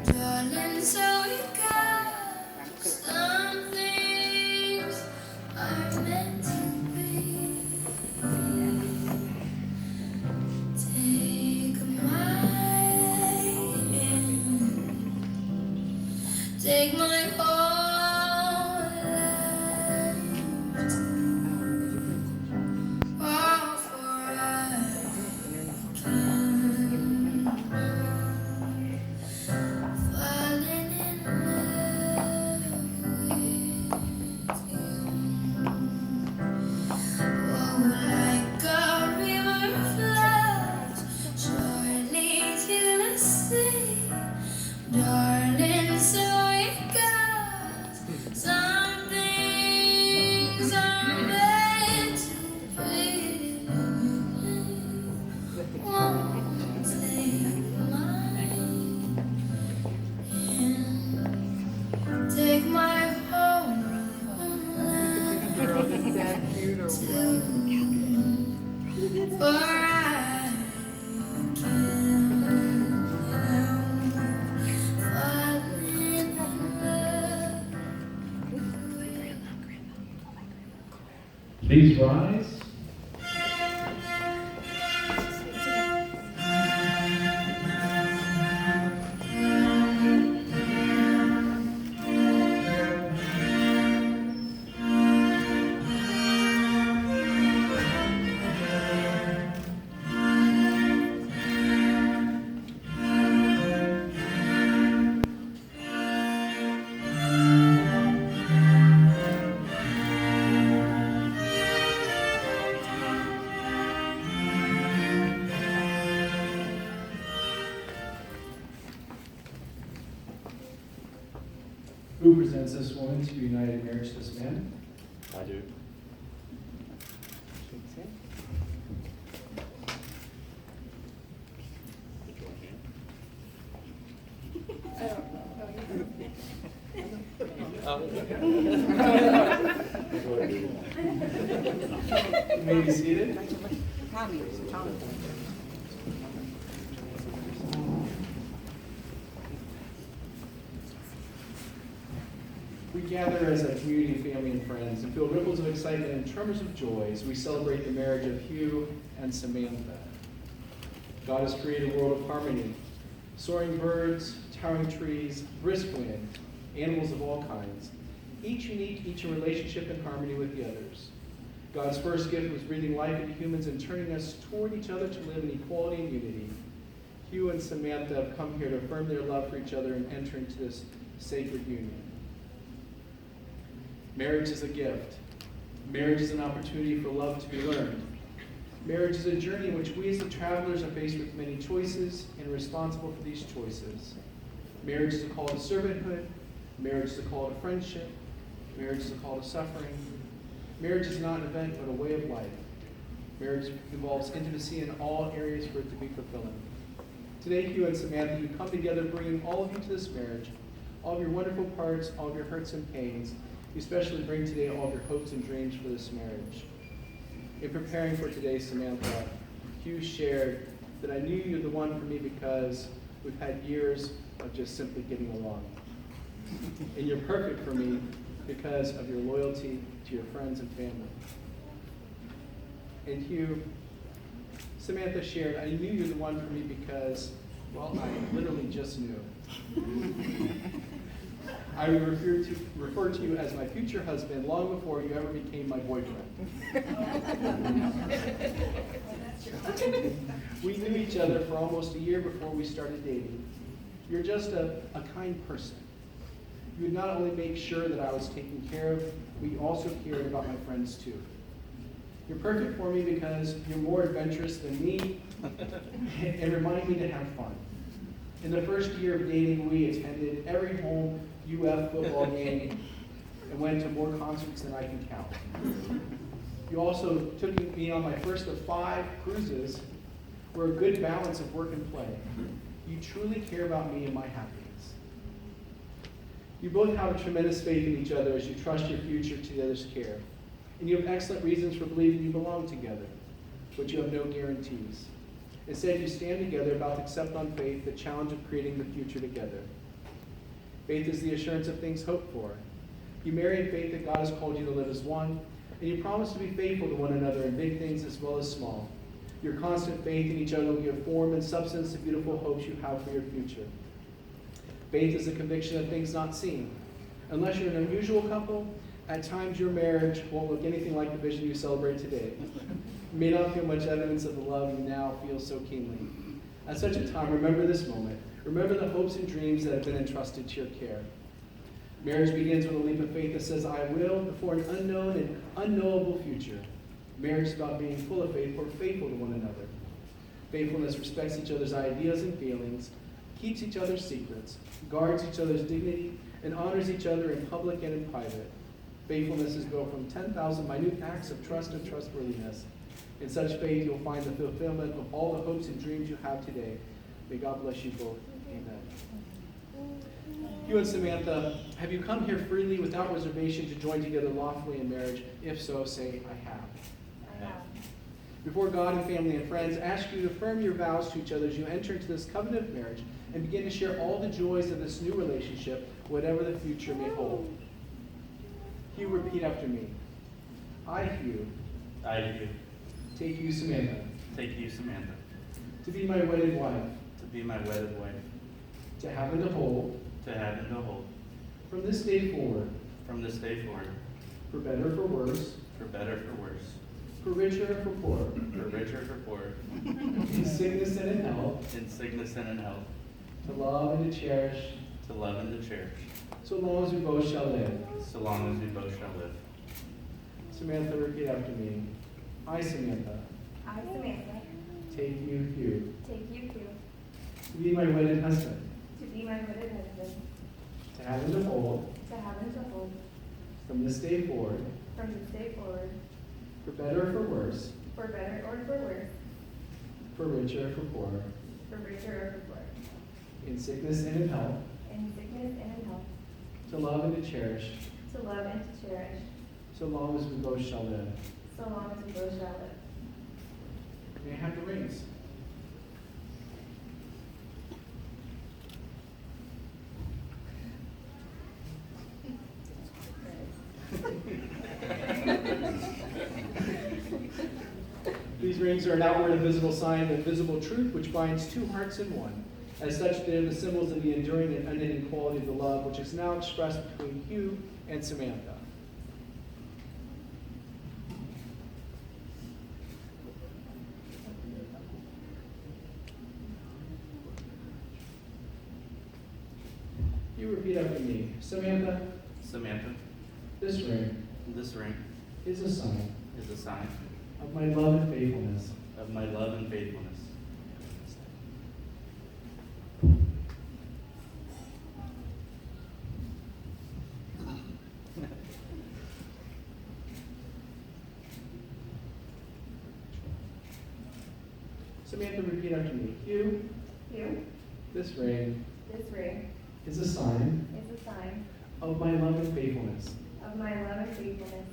Darling, so you got some things are meant to be. Take my hand, take my whole life too. All for I can falling in love with you. Oh, like a river flows surely to the sea. Darling, so it goes. Some things are meant to be. Won't take mine and take my whole life too. For I can't help falling in love with. Please rise. Who presents this woman to be united in marriage to this man? I do. You may be seated. We gather as a community, family, and friends and feel ripples of excitement and tremors of joy as we celebrate the marriage of Hugh and Samantha. God has created a world of harmony, soaring birds, towering trees, brisk wind, animals of all kinds, each unique, each in relationship and harmony with the others. God's first gift was breathing life into humans and turning us toward each other to live in equality and unity. Hugh and Samantha have come here to affirm their love for each other and enter into this sacred union. Marriage is a gift. Marriage is an opportunity for love to be learned. Marriage is a journey in which we as the travelers are faced with many choices and are responsible for these choices. Marriage is a call to servanthood. Marriage is a call to friendship. Marriage is a call to suffering. Marriage is not an event, but a way of life. Marriage involves intimacy in all areas for it to be fulfilling. Today, Hugh and Samantha, you come together bringing all of you to this marriage, all of your wonderful parts, all of your hurts and pains. You especially bring today all of your hopes and dreams for this marriage. In preparing for today, Samantha, Hugh shared that I knew you're the one for me because we've had years of just simply getting along. And you're perfect for me because of your loyalty to your friends and family. And Hugh, Samantha shared, I knew you're the one for me because, well, I literally just knew. I would refer to you as my future husband long before you ever became my boyfriend. We knew each other for almost a year before we started dating. You're just a kind person. You would not only make sure that I was taken care of, but you also cared about my friends too. You're perfect for me because you're more adventurous than me and remind me to have fun. In the first year of dating, we attended every home UF football game and went to more concerts than I can count. You also took me on my first of 5 cruises. We're a good balance of work and play. You truly care about me and my happiness. You both have a tremendous faith in each other as you trust your future to the other's care. And you have excellent reasons for believing you belong together, but you have no guarantees. Instead, you stand together about to accept on faith the challenge of creating the future together. Faith is the assurance of things hoped for. You marry in faith that God has called you to live as one, and you promise to be faithful to one another in big things as well as small. Your constant faith in each other will give form and substance to beautiful hopes you have for your future. Faith is the conviction of things not seen. Unless you're an unusual couple, at times your marriage won't look anything like the vision you celebrate today. You may not feel much evidence of the love you now feel so keenly. At such a time, remember this moment. Remember the hopes and dreams that have been entrusted to your care. Marriage begins with a leap of faith that says, I will, before an unknown and unknowable future. Marriage is about being full of faith or faithful to one another. Faithfulness respects each other's ideas and feelings, keeps each other's secrets, guards each other's dignity, and honors each other in public and in private. Faithfulness is built from 10,000 minute acts of trust and trustworthiness. In such faith, you'll find the fulfillment of all the hopes and dreams you have today. May God bless you both. Amen. You and Samantha, have you come here freely without reservation to join together lawfully in marriage? If so, say, I have. I have. Before God and family and friends, ask you to affirm your vows to each other as you enter into this covenant of marriage and begin to share all the joys of this new relationship, whatever the future may hold. Hugh, repeat after me. I, Hugh, take you, Samantha, to be my wedded wife, to have and to hold, from this day forward, for better or for worse, for richer or for poorer, in sickness and in health, to love and to cherish, so long as we both shall live. Samantha, repeat after me. I, Samantha, I, Samantha, take you, Hugh, take you, Hugh, to be my wedded husband, to be my wedded husband, to have and to hold, from this day forward, for better or for worse, for better or for worse, for richer or for poorer, for richer or for poorer, in sickness and in health, in sickness and in health, to love and to cherish, to love and to cherish, so long as we both shall live. so long as we both shall live. May I have the rings? These rings are an outward and visible sign of visible truth which binds two hearts in one. As such, they are the symbols of the enduring and unending quality of the love which is now expressed between Hugh and Samantha. You repeat after me. Samantha, this ring is a sign of my love and faithfulness. Samantha, repeat after me. Hugh, Hugh, this ring this ring is a sign is a sign of my love and faithfulness. of my love and faithfulness.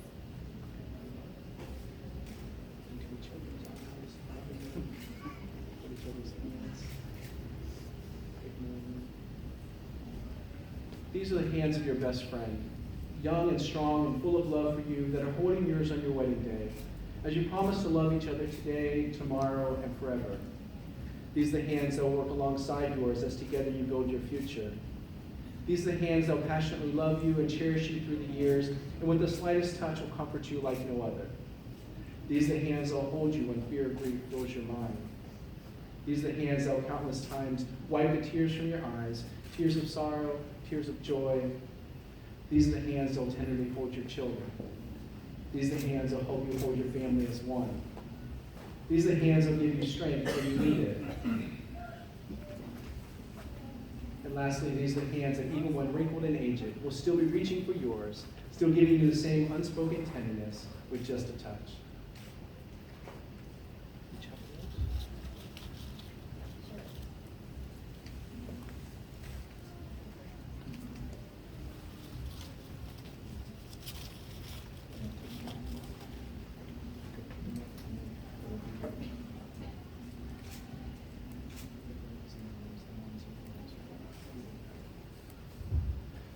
These are the hands of your best friend, young and strong and full of love for you, that are holding yours on your wedding day, as you promise to love each other today, tomorrow, and forever. These are the hands that will work alongside yours as together you build your future. These are the hands that will passionately love you and cherish you through the years, and with the slightest touch will comfort you like no other. These are the hands that will hold you when fear or grief fills your mind. These are the hands that will countless times wipe the tears from your eyes, tears of sorrow, tears of joy. These are the hands that will tenderly hold your children. These are the hands that will help you hold your family as one. These are the hands that will give you strength when you need it. And lastly, these are the hands that even when wrinkled and aged, will still be reaching for yours, still giving you the same unspoken tenderness with just a touch.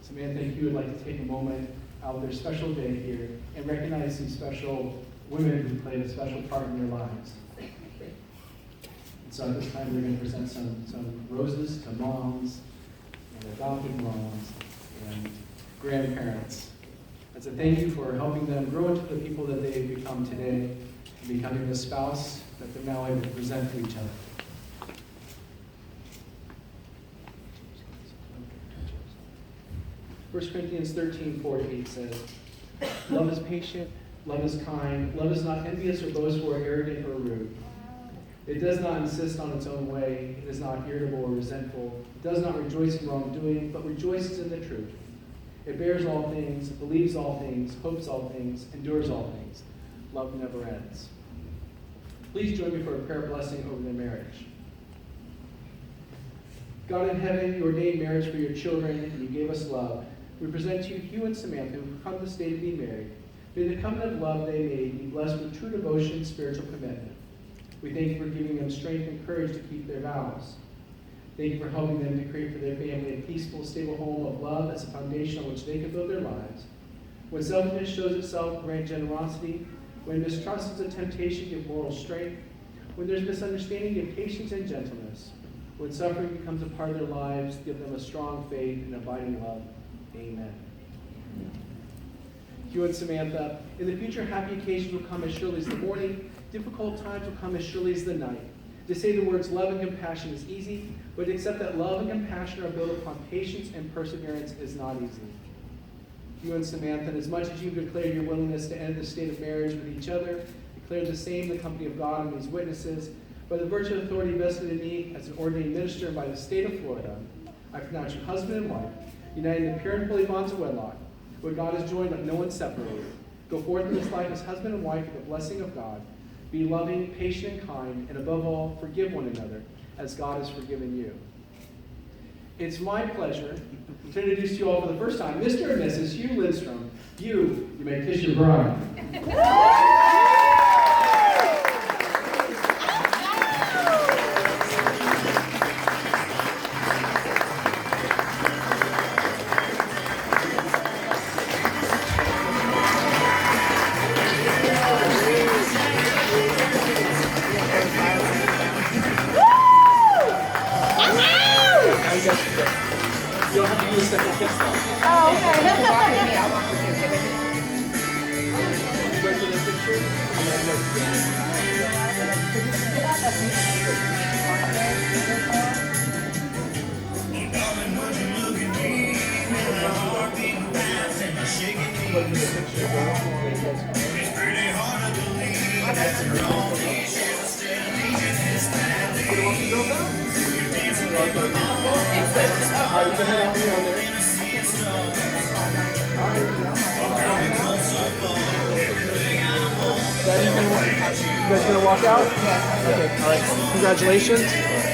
Samantha, if you would like to take a moment out of their special day here and recognize these special women who played a special part in their lives. And so at this time, we're going to present some roses to moms and adopted moms and grandparents. As a thank you for helping them grow into the people that they've become today and becoming the spouse that they're now able to present to each other. 1 Corinthians 13:4-8 says, "Love is patient, love is kind, love is not envious or boastful or arrogant or rude. It does not insist on its own way, it is not irritable or resentful, it does not rejoice in wrongdoing, but rejoices in the truth. It bears all things, believes all things, hopes all things, endures all things. Love never ends." Please join me for a prayer blessing over their marriage. God in heaven, you ordained marriage for your children, and you gave us love. We present to you Hugh and Samantha, who have come this day to be married. May the covenant of love they made be blessed with true devotion and spiritual commitment. We thank you for giving them strength and courage to keep their vows. Thank you for helping them to create for their family a peaceful, stable home of love as a foundation on which they can build their lives. When selfishness shows itself, grant generosity. When mistrust is a temptation, give moral strength. When there's misunderstanding, give patience and gentleness. When suffering becomes a part of their lives, give them a strong faith and abiding love. Amen. Hugh and Samantha, in the future, happy occasions will come as surely as the morning. Difficult times will come as surely as the night. To say the words love and compassion is easy, but to accept that love and compassion are built upon patience and perseverance is not easy. You and Samantha, as much as you've declared your willingness to end the state of marriage with each other, declare the same in the company of God and these witnesses. By the virtue of authority vested in me as an ordained minister and by the state of Florida, I pronounce you husband and wife, united in the pure and holy bonds of wedlock. What God has joined, let no one separate. Go forth in this life as husband and wife with the blessing of God. Be loving, patient, and kind, and above all, forgive one another as God has forgiven you. It's my pleasure to introduce to you all for the first time, Mr. and Mrs. Hugh Lindstrom. You may kiss your bride. You don't have to do a second kiss though. Oh, okay. I'll walk with you. You ready for the picture? You guys gonna walk out? Yes. Okay. All right. Congratulations.